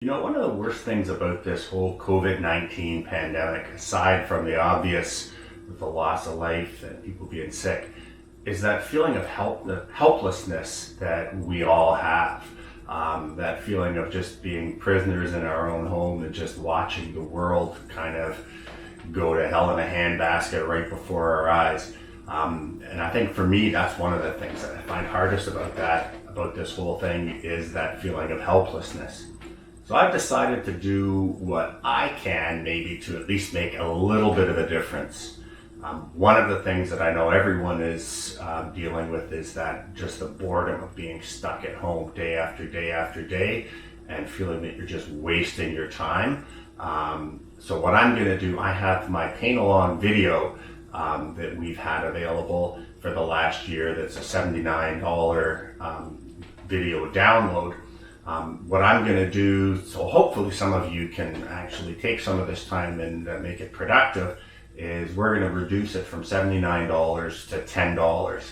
You know, one of the worst things about this whole COVID-19 pandemic, aside from the obvious with the loss of life and people being sick, is that feeling of the helplessness that we all have. That feeling of just being prisoners in our own home and just watching the world kind of go to hell in a handbasket right before our eyes. And I think for me, that's one of the things that I find hardest about this whole thing, is that feeling of helplessness. So I've decided to do what I can, maybe to at least make a little bit of a difference. One of the things that I know everyone is dealing with is that just the boredom of being stuck at home day after day after day and feeling that you're just wasting your time. So what I'm going to do, I have my Paintalong video that we've had available for the last year. That's a $79 video download. What I'm going to do, so hopefully some of you can actually take some of this time and make it productive, is we're going to reduce it from $79 to $10.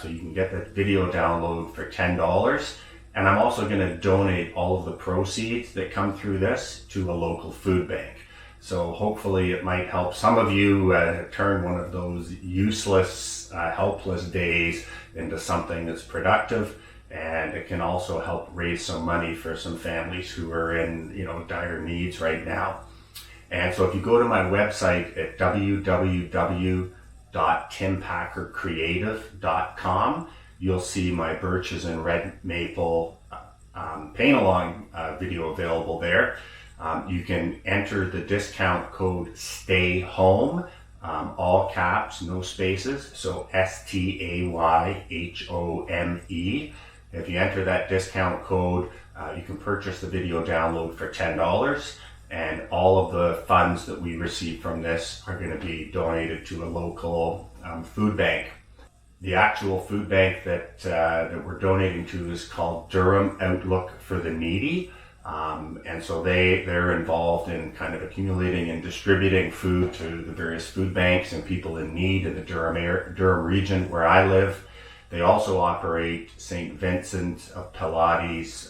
So you can get the video download for $10. And I'm also going to donate all of the proceeds that come through this to a local food bank. So hopefully it might help some of you turn one of those useless, helpless days into something that's productive. And it can also help raise some money for some families who are in, dire needs right now. And so if you go to my website at www.timpackercreative.com, you'll see my Birches and Red Maple Paintalong video available there. You can enter the discount code STAY HOME, all caps, no spaces, so STAYHOME. If you enter that discount code, you can purchase the video download for $10, and all of the funds that we receive from this are going to be donated to a local food bank. The actual food bank that we're donating to is called Durham Outlook for the Needy. And so they're involved in kind of accumulating and distributing food to the various food banks and people in need in the Durham region where I live. They also operate St. Vincent of Pilates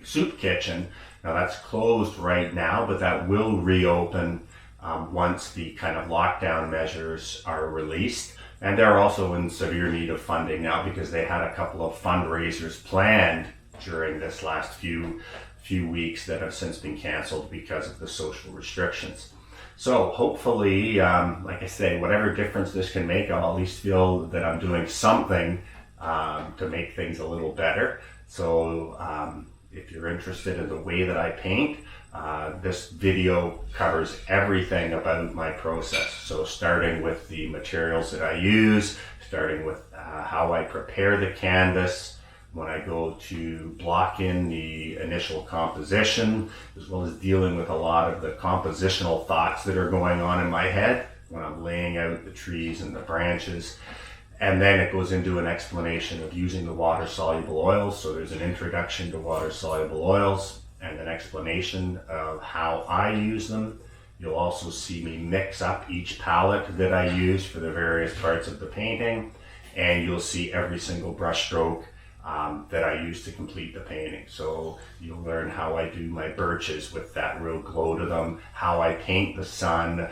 Soup Kitchen. Now that's closed right now, but that will reopen once the kind of lockdown measures are released. And they're also in severe need of funding now because they had a couple of fundraisers planned during this last few weeks that have since been canceled because of the social restrictions. So hopefully, like I say, whatever difference this can make, I'll at least feel that I'm doing something to make things a little better. So if you're interested in the way that I paint, this video covers everything about my process. So starting with the materials that I use, starting with how I prepare the canvas, when I go to block in the initial composition, as well as dealing with a lot of the compositional thoughts that are going on in my head when I'm laying out the trees and the branches. And then it goes into an explanation of using the water-soluble oils. So there's an introduction to water-soluble oils and an explanation of how I use them. You'll also see me mix up each palette that I use for the various parts of the painting. And you'll see every single brush stroke that I use to complete the painting. So you'll learn how I do my birches with that real glow to them, how I paint the sun,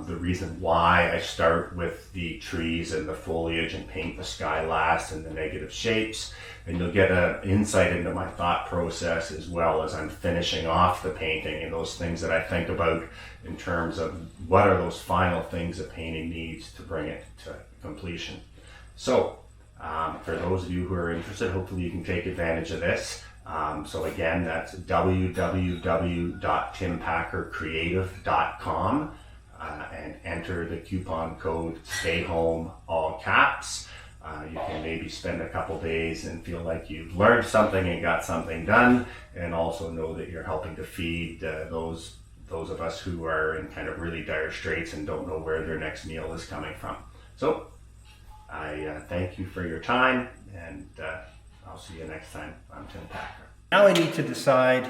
the reason why I start with the trees and the foliage and paint the sky last and the negative shapes. And you'll get an insight into my thought process as well as I'm finishing off the painting and those things that I think about in terms of what are those final things a painting needs to bring it to completion. So for those of you who are interested, hopefully you can take advantage of this. So again, that's www.timpackercreative.com and enter the coupon code STAY HOME, all caps. You can maybe spend a couple days and feel like you've learned something and got something done, and also know that you're helping to feed those of us who are in kind of really dire straits and don't know where their next meal is coming from. So I thank you for your time, and I'll see you next time. I'm Tim Packer. Now I need to decide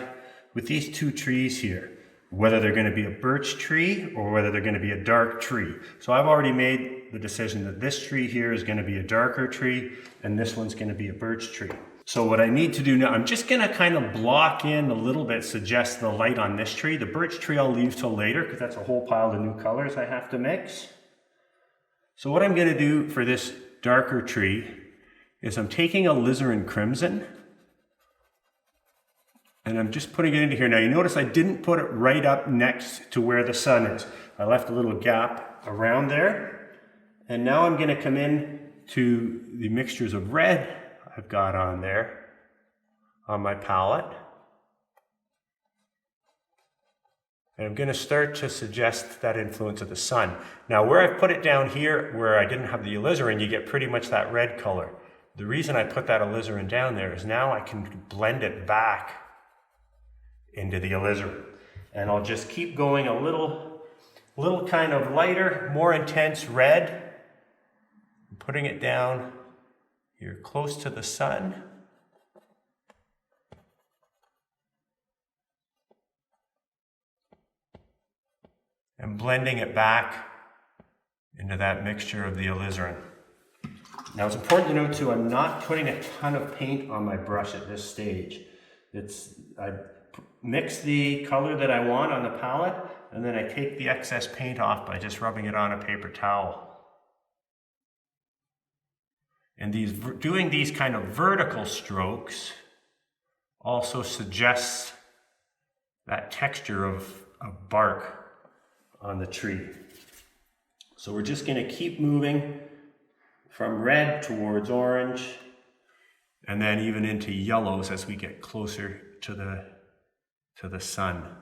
with these two trees here, whether they're going to be a birch tree or whether they're going to be a dark tree. So I've already made the decision that this tree here is going to be a darker tree and this one's going to be a birch tree. So what I need to do now, I'm just gonna kind of block in a little bit, suggest the light on this tree. The birch tree I'll leave till later because that's a whole pile of new colors I have to mix. So what I'm gonna do for this darker tree is I'm taking alizarin crimson and I'm just putting it into here. Now you notice I didn't put it right up next to where the sun is. I left a little gap around there. And now I'm gonna come in to the mixtures of red I've got on there on my palette. And I'm going to start to suggest that influence of the sun. Now where I've put it down here, where I didn't have the alizarin, you get pretty much that red color. The reason I put that alizarin down there is now I can blend it back into the alizarin. And I'll just keep going a little kind of lighter, more intense red. I'm putting it down here close to the sun. And blending it back into that mixture of the alizarin. Now it's important to note too, I'm not putting a ton of paint on my brush at this stage. I mix the color that I want on the palette, and then I take the excess paint off by just rubbing it on a paper towel. And doing these kind of vertical strokes also suggests that texture of bark on the tree. So we're just going to keep moving from red towards orange and then even into yellows as we get closer to the sun.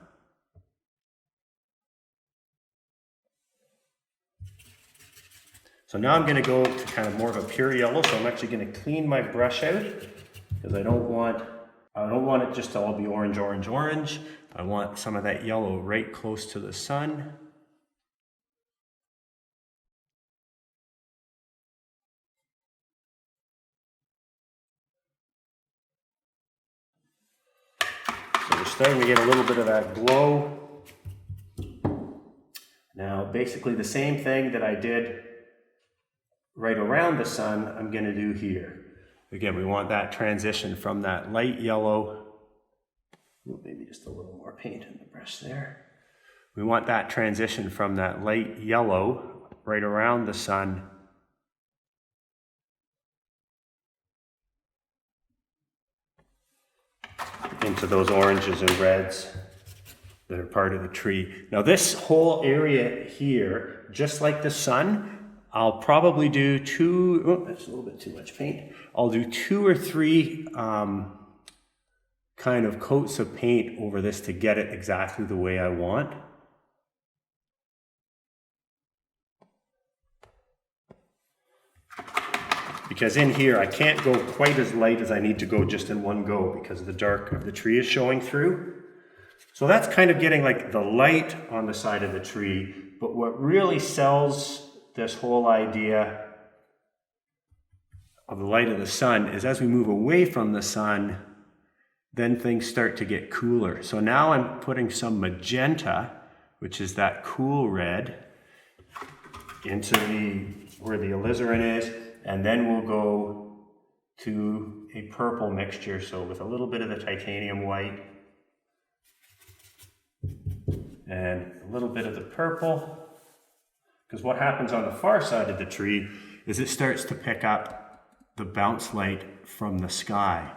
So now I'm going to go to kind of more of a pure yellow. So I'm actually going to clean my brush out because I don't want it just to all be orange, orange, orange. I want some of that yellow right close to the sun. So we're starting to get a little bit of that glow. Now basically the same thing that I did right around the sun, I'm going to do here. Again, we want that transition from that light yellow, maybe just a little more paint in the brush there. We want that transition from that light yellow right around the sun into those oranges and reds that are part of the tree. Now this whole area here, just like the sun, I'll probably do that's a little bit too much paint. I'll do 2 or 3 kind of coats of paint over this to get it exactly the way I want. Because in here, I can't go quite as light as I need to go just in one go because the dark of the tree is showing through. So that's kind of getting like the light on the side of the tree, but what really sells this whole idea of the light of the sun is as we move away from the sun, then things start to get cooler. So now I'm putting some magenta, which is that cool red, into where the alizarin is, and then we'll go to a purple mixture. So with a little bit of the titanium white and a little bit of the purple. Because what happens on the far side of the tree is it starts to pick up the bounce light from the sky.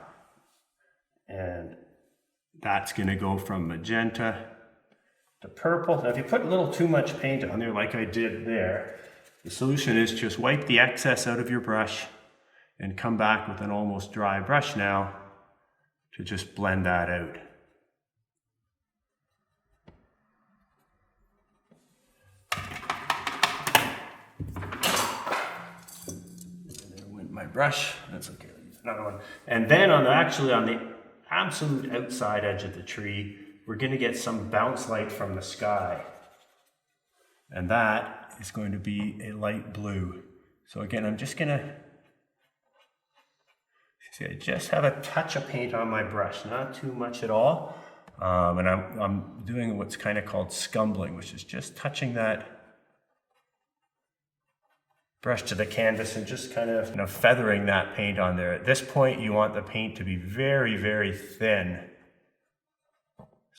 And that's going to go from magenta to purple. Now if you put a little too much paint on there like I did there, the solution is just wipe the excess out of your brush and come back with an almost dry brush now to just blend that out. My brush, that's okay, I'll use another one. And then on the absolute outside edge of the tree, we're going to get some bounce light from the sky. And that is going to be a light blue. So again, I'm just going to, see, I just have a touch of paint on my brush, not too much at all. And I'm doing what's kind of called scumbling, which is just touching that brush to the canvas and just kind of, feathering that paint on there. At this point, you want the paint to be very, very thin